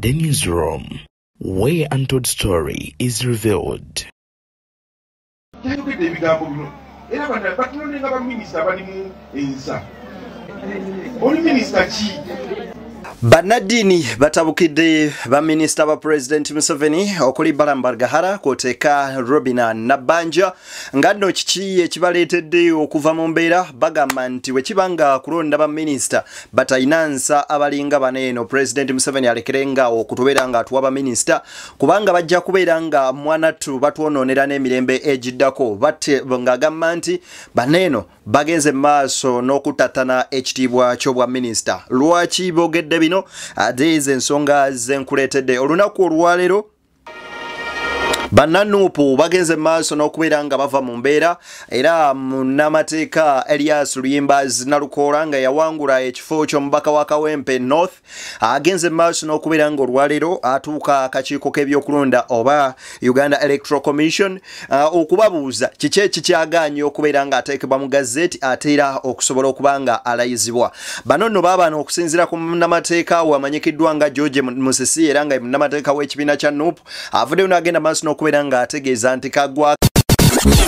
The Newsroom, where untold story is revealed. Banadini batabukidde ba Minister ba President Museveni okuli Balambargahara koteka Robina Nabanja ngano kiki ekibaleetedde okuva mu mbeera bagamba nti wekibanga kulonda ba Minister batainansa abalinga baneeno President Museveni alekerenga okutubera nga atuwa ba Minister kubanga bajja kubeera nga mwanatu batwononera n'emirembe ejiddako batte ngagamba nti baneeno bagenze maaso n'okutatana ekitibwa ky'obwa Minister lwaki bogedde bino ate ensonga zenkuleetedde olunaku olwaleero Bananupu bagenze maaso n'okubeera nga bava mu mbeera era munnamateeka Elias Luyimbazi Nalukola nga yawangula ekifo ky'omubaka wa Kawempe North agenze maaso n'okubeera nga olwaleero atuuka akakiiko k'ebyokulonda oba Uganda Electoral Commission okubabuuza kiki ekikyagaanye okubeera nga ateekebwa mu gazeti ate era okusobola okuba nga alayizibwa. Bano nno baabana okusinziira ku munnamateeka wamanyikiddwa nga George Musisi era nga munnamateeka w'ekibiina kya NUP avuddeyo n'agenda maaso kubera nga ategeeza nti kagwa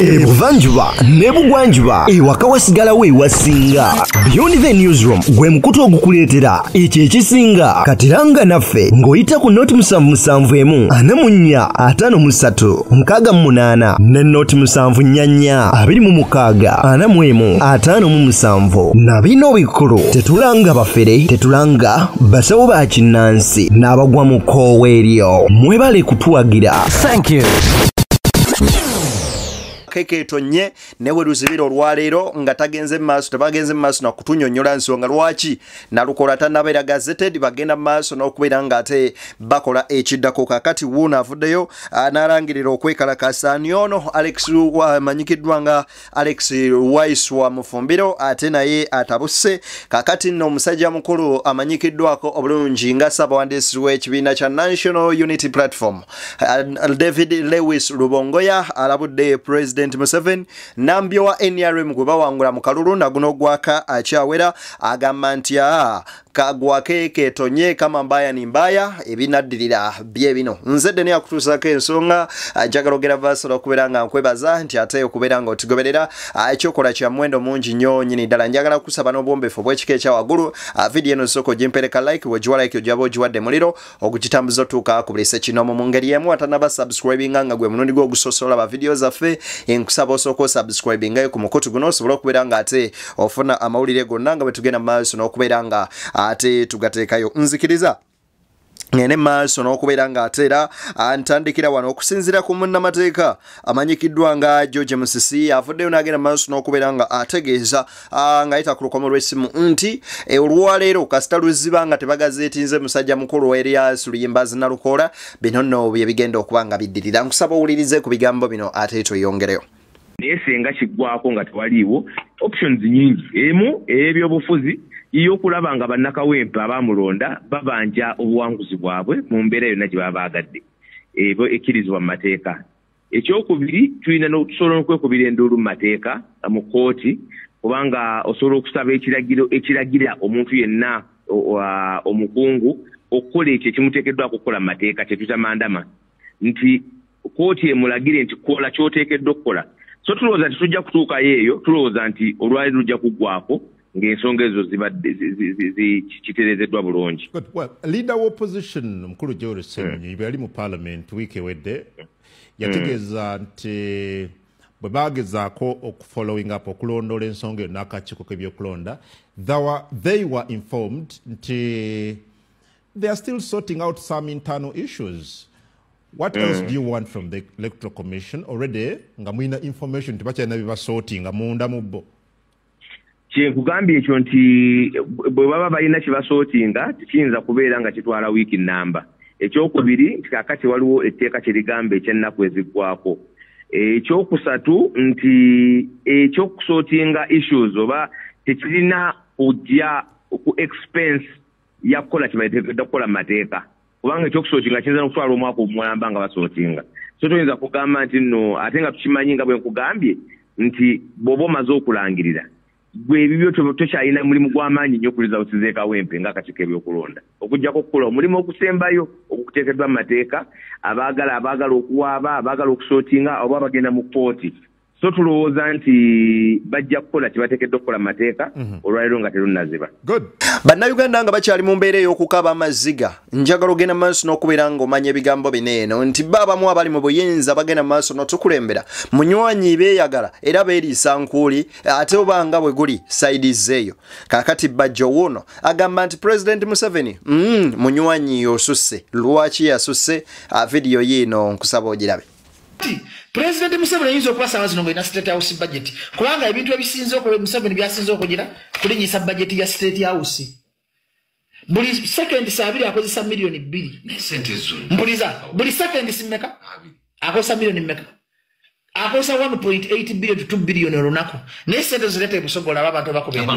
Ebuvanjuba nebugwanjuba ewaka wasigalawo ewasinga. Beyond the Newsroom gwe mukutu ogukuleetera ekyo ekisinga katiranga naffe ng'oyita ku noti 774 ne noti 744 na bino bikulu tetulanga bafere tetulanga basawo ba kinnansi n'abagwa mu koowa eryo mwebale kutuwagira. Thank you. Keke tonye newe luzibiro olwaleero nga tagenze maaso tabagenze maaso na kutunyonyola nsonga lwaki Nalukola tanabera gazetted bagenda maaso n'okubeera nga ate bakola ekiddako kakati wuuna avuddeyo n'alangirira okwekalakasa nyono Alex wamanyikiddwa nga Alex Wise wa Mufumbiro ate naye atabuse kakati nno omusajja mukulu amanyikiddwako obulungi nga Ssaabawandiisi w'ekibiina kya National Unity Platform David Lewis Lubongoya alabudde President Museveni nambyo wa NRM gwe bawangula mu kalulu naguno gwaka akyawera agamba nti kagwake ketonye kama mbaya ni mbaya ebinaddirira bye bino nzedde ne akutusako ensonga ajagalogera vasolo okubeera nga nkwebaza nti ate okubeera nga otugoberera ekyokola kya mwendo mungi nnyo nyini ddala njagala kusaba n'obwombefu bw'ekika ekya waggulu vidiyo eno soko gimpereka like wegiwa like ojaba ogiwadde muliro okukitambuza otuuka ku buli sekinomo mu ngeri emu atanaba subscribinga nga gwe munundi gwo ogusosola ba video zaffe enkusaba osooka subscribinga ku mukutu guno osobola okubeera nga ate ofuna amawulire gonna nga bwe tugenda mu maaso n'okubeera nga ate tugateekayo nzikiriza ngene maaso n'okubeera nga ateera ntandikira wano okusinziira ku munnamateeka amanyikiddwa nga George Musisi avuddeyo n'agenda maaso n'okubeera nga ategeeza nga ayita ku lukomo lw'essimu nti olwaleero kasita luziba nga tebagazeetinze musajja mukulu wa Elias Luyimbazi Nalukola bino nno bye bigenda okuba nga biddirira nkusaba owulirize ku bigambo bino ate tweyongereyo. Naye senga kiggwako nga tewaliiwo options nyingi emu ey'ebyobufuzi y'okulaba nga bannakawempe abamulonda babanja obuwanguzi bwabwe mu mbeera yonna gye baba baagadde ebo ekkirizibwa mu mateeka. Ekyokubiri tulina n'okusobola okwekubira enduulu mu mateeka mu kkooti kubanga osobola okusaba ekiragira omuntu yenna omukungu okukola ekyo ekimuteekeddwa okukola mu mateeka kye tuyita mandama nti kkooti emulagire nti kola ky'oteekeddwa okukola. So tulowooza nti tujja kutuukayo eyo tulowooza nti olwaleero lujja kuggwako ng'ensonga ezo zibadde kitereezeddwa bulungi. Well, leader of opposition mukulu Joel Ssenyonyi yali mu parliament wiiki ewedde yategeeza nti bwe baagezaako okufollowing up okulondoola ensonga eyo n'akakiiko k'ebyokulonda they were informed nti they are still sorting out some internal issues. What else do you want from the Electoral Commission? Already, nga muina information tibakyalina bye basortinga munda mu bo. Kyenkugambye ekyo nti bwe baba balina kye basortinga tikiyinza kubeera nga kitwala wiiki nnamba. Ekyokubiri nti kaakati waliwo etteeka kye ligamba eky'ennaku eziggwako. Ekyokusatu nti ekyokusortinga issues oba tekirina kujja ku expense ya kukola kye bateekeddwa kukola mu mateeka. Kubanga ekyokusootinga kiyinza n'okutwala omwaka omulamba nga basootinga. So toyinza kugamba nti nno ate nga tukimanyi nga bwe nkugambye nti bw'oba omaze okulangirira gwe ebibyo tokyalina mulimu gw'amaanyi nnyo okuliza busize Kawempe ng'akakiiko ebyokulonda okuggyako okukola omulimu ogusembayo ogukuteekeddwa mu mateeka abaagala okuwaaba abaagala okusootinga oba bagenda mu kkooti so tulowooza nti bajja kukola kibateekeddwa okukola mu mateeka olwaleero nga terunnaziba. Bannayuganda nga bakyali mu mbeera ey'okukaaba amaziga njagala ogenda maaso n'okubeera ng'omanya ebigambo bineeno nti baabamu abali mu buyinza bagenda maaso n'otukulembera munywanyi beeyagala era beeriisa nkuuli ate oba nga bwe guli sayidizi eyo kaakati bajjo wuuno agamba nti President Museveni munywanyi osusse lwaki yasusse vidiyo yiino nkusaba ogirabe. President Museveni ayinza okwasanga zino ng'olina State House budget kubanga ebintu ebisinze okukola Museveni byasinze okugira kulinnyisa budget ya State House buli second sabiri akozesa milioni 2 mpuliza buli second simeka akozesa milioni mmeka akozesa 1.8 billion to 2 billion olunaku naye sente zirete busogola abantu bakubenda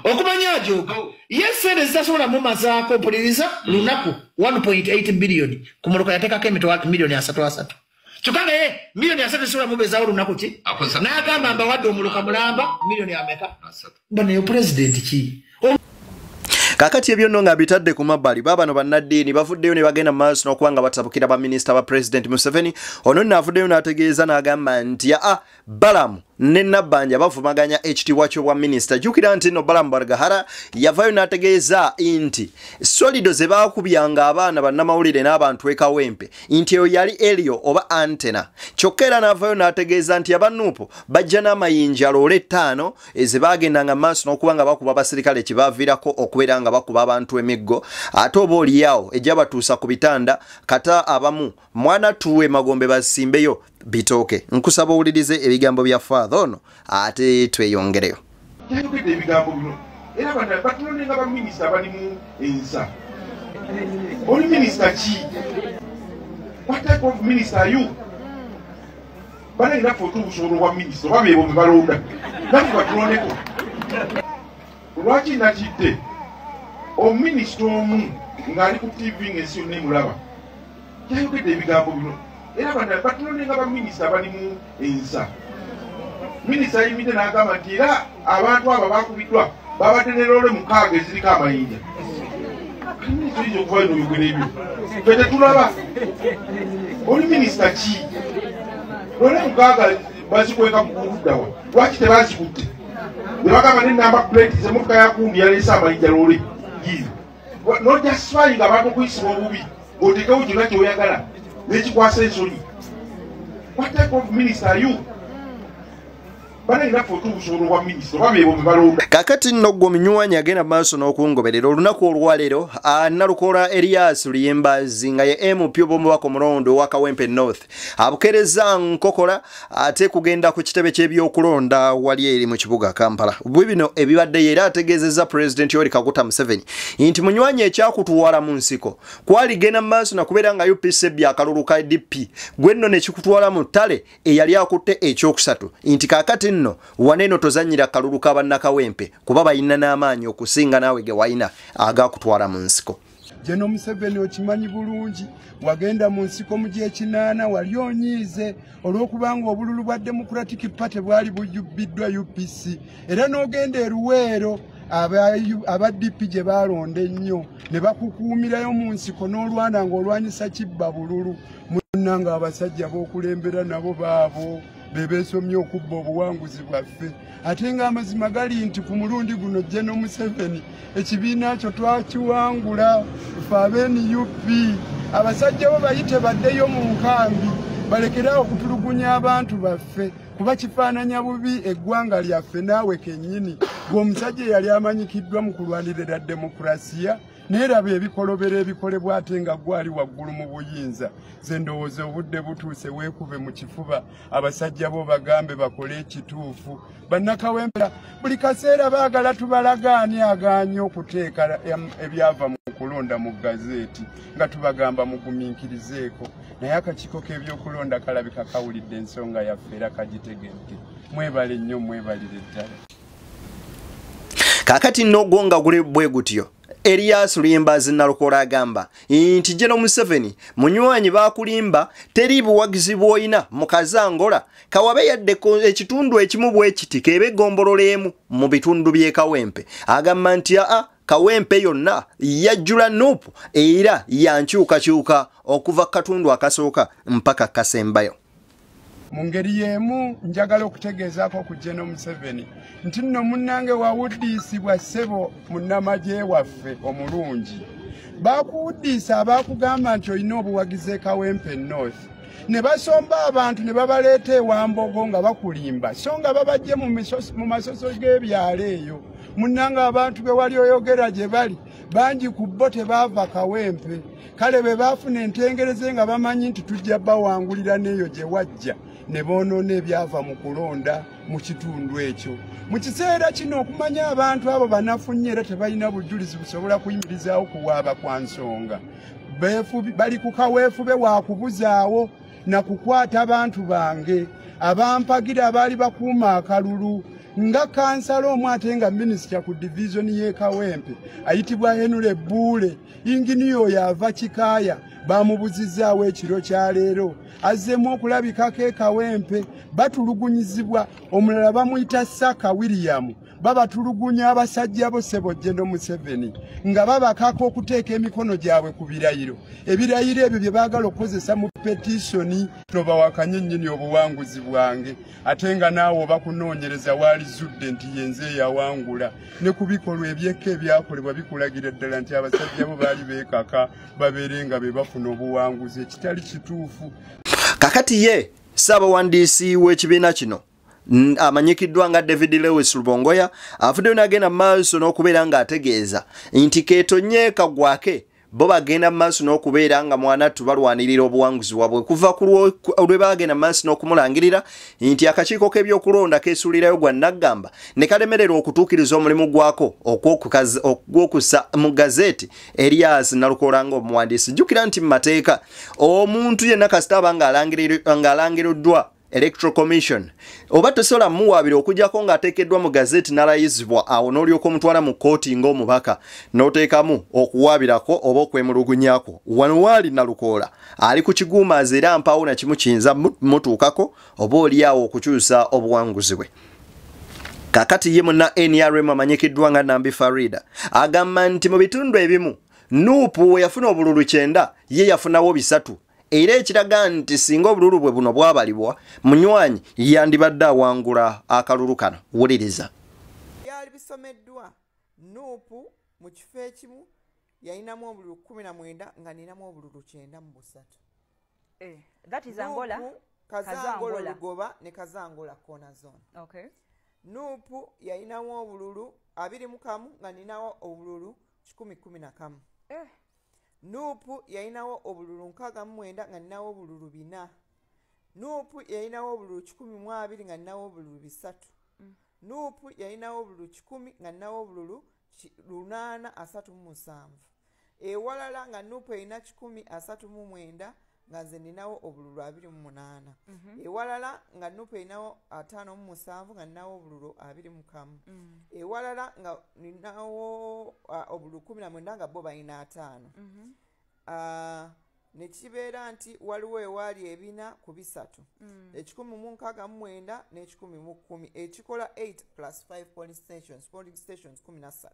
okumanya ajoga yes sente zitasobola mu mazaako mpuliriza lunaku 1.8 billion kumuluka yateekako emitwalo milioni 3 Chukanga milioni 3 sura mubeza olunaku ki n'agamba mbawadde omuluka mulamba milioni ameka bano yo president ki Kakati ebyo nno nga bitadde ku mabbali baabano bannaddiini bavuddeyo ne bagenda mu maaso n'okuba nga batabukira baminisita ba President Museveni ono nno avuddeyo n'ategeeza n'agamba nti Balamu ne Nabbanja bavumaganya ekitiibwa ky'obwa minisita jjukira nti nno Balamu Bargahara yavayo n'ategeeza nti solido ze baakubyanga abaana bannamawulire n'abantu e Kawempe nti eyo yali Elio oba antena kyokka era n'avayo n'ategeeza nti abanuupo bajja n'amayinja loole 5 ze baagendanga mu maaso n'okuba nga bakuba abasirikale kibaaviirako okubeera nga bakuba abantu emiggo ate oba oliyawo ejja batuusa ku bitanda kata abamu mwana tuwe magombe basimbeyo bitooke nkusaba owulirize ebigambo bya father ono ate tweyongereyo yayogedde ebigambo bino era batulonde nga baminisita bali mu ensa oli minisita ki what type of minister are you balina ffe otubusobola obwa minisita oba beebo bebalonda naffe batulondeko lwaki nakidde omuminisita omu ng'ali ku TV ng'ensi yonna emulaba yayogedde ebigambo bino era batulonde nga baminisita bali mu ensa minisita ayimiridde n'agamba nti era abantu abo bakubiddwa babadde ne loole 6 eziriko amayinja minisita oyinza okuva ino oyogera ebyo fe tetulaba oli minisita ki loole 6 bazikweka kukuddawa lwaki tebazikutte ne bagamba n'enamba plate zemotoka yakundi yaleese amayinja loole yiino nojustifying abantu okuyisibwa obubi ng'otekewo kyonna kyoyagala n'ekikwasa ensonyi what type of minister are you kakati nno gwe omunywanyi agenda maaso n'okungoberera olunaku olwaleero Nalukola Erias Luyembazi nga ye MP omubaka omulondo wa Kawempe North abukereza nkokola ate kugenda ku kitebe ky'ebyokulonda wali eri mu kibuga Kampala bwe bino ebibadde era ategeezezza President Yoweri Kaguta Museveni nti munywanyi ekyakutuwala mu nsiko kwaligenda maaso nakubeera nga UPC byakalulu ka DP gwe nno ne kikutwala mu ttale eyali akutte ekyokusatu nti kakati nno waneno tozanyira kalulu ka bannakawempe kuba bayina n'amaanyi okusinga naawe ge wayina agakutwala mu nsiko. Jeno Museveni okimanyi bulungi wagenda mu nsiko mu gy'ekinaana wali onyiize olw'okubanga obululu bwa Democratic Party bwali bujjubbiddwa UPC era n'ogenda eruweero aba DP gye balonda ennyo ne bakukuumirayo mu nsiko n'olwana ng'olwanyisa kibba bululu munnanga abasajja b'okulembera nabo baabo bebesomye okubba obuwanguzi bwaffe ate nga amazima gali nti ku mulundi guno Jeno Museveni ekibiina kyo twakiwangula ffe ab'NUP abasajja bo bayite baddeyo mu nkambi balekerawo okutulugunya abantu baffe kuba kifaananya bubi eggwanga lyaffe naawe kennyini ng'omusajja yali amanyikiddwa mu kulwanirira demokrasiya neeraba ebikolobera ebikolebwa ate nga gwali waggulu mu buyinza ze ndowooza obudde butuuse weekube mu kifuba abasajja bo bagambe bakole ekituufu bannakawempe buli kaseera baagala tubalagaani agaanye okuteeka ebyava mu kulonda mu gazeeti nga tubagamba mugumiikirizeeko naye akakiiko k'ebyokulonda kalabika kawulidde ensonga yaffe era kagitegedde mwebale nnyo mwebalire ddala kakati nno gwo nga guli bwe gutyo Elias Luyimbazi Nalukola agamba nti General Museveni munywanyi bakulimba teri buwagizi bwoyina mu Kazangola kawabe yadde ekitundu ekimu bwe kiti kebe gombololemu mu bitundu bye Kawempe agamba nti Kawempe yonna yajjula Nuupu era yankyukakyuka okuva katundu akasooka mpaka kasembayo. Mu ngeri y'emu njagala okutegeezaako ku General Museveni nti nno munnange wawuddiisibwa ssebo munnamagye waffe omulungi baakuwuddiisa abaakugamba nti olina obuwagizi e Kawempe North ne basomba abantu ne babaleeta ewambogo nga bakulimba so nga babajje mu masoso g'ebyalo eyo munnange abantu be wali oyogera gye bali bangi ku bo tebaava Kawempe kale be baafuna entengereze nga bamanyi nti tujja bawangulira n'eyo gye wajja ne bonoona ebyava mu kulonda mu kitundu ekyo mu kiseera kino okumanya abantu abo banafunye era tebalina bujulizi busobola kuyimirizaawo kuwaaba kwa nsonga bali ku kaweefube wa kubuzaawo na kukwata abantu bange abampagira abaali bakuuma akalulu nga kansala omu ate nga minisita ku division y'e Kawempe ayitibwa Henry Buule inginiyo yava Kikaaya bamubuzizaawo ekiro kya leero azzemu okulabikako e Kawempe batulugunyizibwa omulala bamuyita Saka William babatulugunya abasajja bo ssebo General Museveni nga babakako okuteeka emikono gyabwe ku birayiro ebirayiro ebyo bye baagala okukozesa mu petitioni tobawakanye nnyini obuwanguzi bwange ate nga naawe obakunoonyereza waali zudde nti yenze yawangula ne ku bikolwa ebyekka ebyakolebwa bikulagira ddala nti abasajja bo baali beekaka babeere nga be bafuna obuwanguzi ekitali kituufu. Kakati ye Ssaabawandiisi w'ekibiina kino amanyikiddwa nga David Lewis Lubongoya afuddeyo n'agenda mu maaso n'okubeera ng'ategeeza nti keetonye kagwake bo bagenda mu maaso n'okubeera nga mwana tubalwanirira obuwanguzi bwabwe kuva ku lwe bagenda mu maaso n'okumulangirira nti akakiiko k'ebyokulonda keesuulirayo gwa Naggamba ne kalemerera okutuukiriza omulimu gwako ogw'okussa mu gazeeti Elias Nalukola ng'omuwandiisi. Jjukira nti mu mateeka omuntu yenna kasita aba ng'alangiriddwa Electoral Commission oba tosobola muwaabira okujjako ng'ateekeddwa mu gazeeti n'alayizibwa awo n'olyoka omutwala mu kkooti ng'omubaka n'oteekamu okuwaabirako oba okwemulugunyako. Wano waali Nalukola ali ku kiguumaazi era mpaawo na kimu kiyinza mutuukako oba oliawo okukyusa obuwanguzi bwe. Kakati ye munna NRM amanyikiddwa nga Nambi Farida agamba nti mu bitundu ebimu Nuupu we yafuna obululu 9 ye yafunawo 3 era ekiraga nti singa obululu bwe buno bwabalibwa munywanyi yandibadde awangula akalulu kano. Wuliriza. Byali bisomeddwa Nuupu mu kifo ekimu yalinamu obululu 19 nga ninamu obululu 9 mu busatu. That is Angola. Kazangola Lugoba ne Kazangola Kona Zone. Okay. Nuupu yalinamu obululu 21 nga ninawo obululu 11. Nuupu yalinawo obululu 69 nga ninawo obululu 4. Nuupu yalinawo obululu 12 nga ninawo obululu 3. Nuupu yalinawo obululu 10 nga ninawo obululu 837. Ewalala nga Nuupu yalina 1039 nga nze ninawo obululu 28. Ewalala nga Nuupu yalinawo 57 nga ninawo obululu 21. Ewalala nga ninawo obululu 19 nga bo balina 5. Ne kibeera nti waliwo ewaali ebina ku bisatu. 169 ne 110 ekikola 8 plus 5 polling stations 13.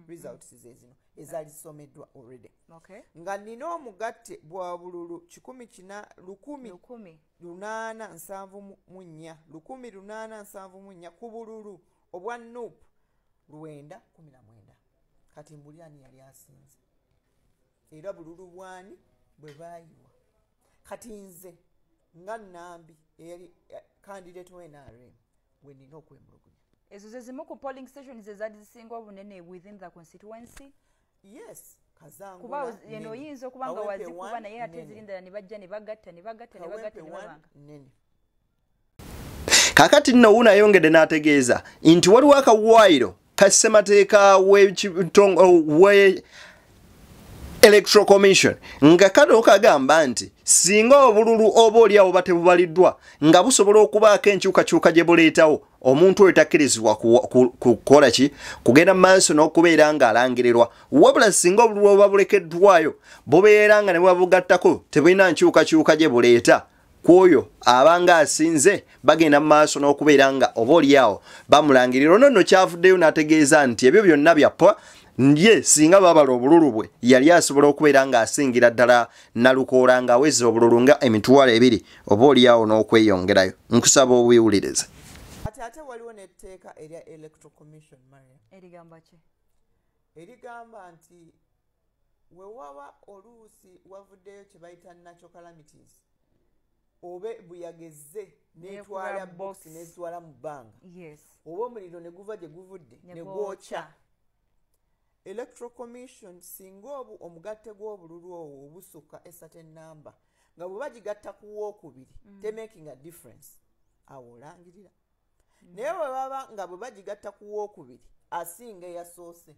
Results zezino ezali someddwa already. Okay. Nga nina omugatte bwa bululu 1,874 ku bululu obwa Nuupu 919. Kati mbulyani yali asinze era bululu bwani bwe bayiwa. Kati nze nga Nambi eyali candidate we NRM we nina okwemulugunya. Ezo ze zimu ku polling stations ezali zisinga obunene within the constituency. Yes. Kazangola kuba yeno oyinza okuba nga wazikuba naye ate zirindala ne bajja ne bagatta ne babanga. Kakati nno wuuna ayongedde n'ategeeza nti waliwo akawaayiro ka ssemateeka Electoral Commission nga kano kagamba nti singa obululu oba oli awo batebubaliddwa nga busobola okubaako enkyukakyuka gye buleetawo omuntu oyo takkirizibwa kukola ki kugenda mu maaso n'okubeera ng'alangirirwa wabula singa obululu oba bulekeddwayo bubeera nga ne bwabugattako tebulina nkyukakyuka gye buleeta kwoyo abanga asinze bagenda mu maaso n'okubeera nga oba oli awo bamulangirira ono nno kyavuddeyo n'ategeeza nti ebyo byonna byappa Ndiye singa babala obululu bwe yali asobola okubeera nga asingira ddala Nalukoola nga aweze obululu nga emitwalo 2 oba oli awo n'okweyongerayo nkusaba obuwulirize ate waliwo n'etteeka erya Electoral Commission Maria erigamba ki erigamba nti wewaba oluusi wavuddeyo kye bayita natural calamities obe buyagezze n'etwala box n'ezitwala mu bbanga oba omuliro ne guva gye guvudde ne gwokya Electoral Commission singa obu omugatte gw'obululu owo obusukka a certain number nga bwe bagigatta ku wookubiri te making a difference awo olangirira naye bwe baba nga bwe bagigatta ku wookubiri asinga eyasoose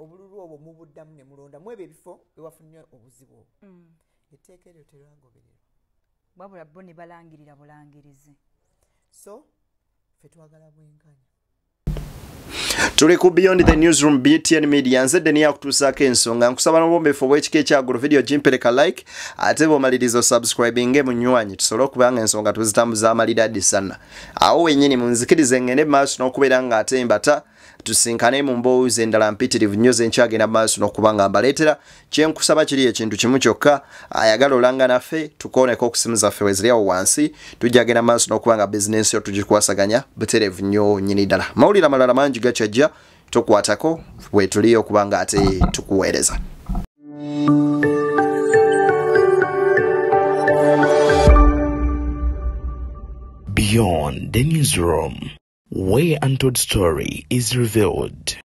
obululu obwo mubuddamu ne mulondamu ebyo ebifo ewafunye obuzibu obwo etteeka eryo teryagobererwa wabula bo ne balangirira bulangirizi so ffe twagala bwenkanya Tuli ku Beyond the Newsroom BTN Media nze deni yakutuusaako ensonga nkusaba n'obwombeefu obw'ekika ekyagulu video gimpereka like ate bw'omaliriza subscribing munywanyi tusobole okubanga ensonga tuzitambuza amalira disana awo wennyini munzikirize ngende maaso n'okubeera nga ate mbata tusinkane mu mboozi endala mpitirivu nnyo ze nkyagenda maaso n'okuba nga mbaleetera kyenkusaba kiri ekintu kimu kyokka ayagala olanga naffe tukooneko okusimu zaffe weziri awo wansi tujjagenda maaso n'okuba nga bizinensi yo tugikwasaganya buterevu nnyo nnyini ddala mawulire amalala mangi gakyajja tukwatako wetuli okuba nga ate tukuweereza Beyond the Newsroom, where untold story is revealed.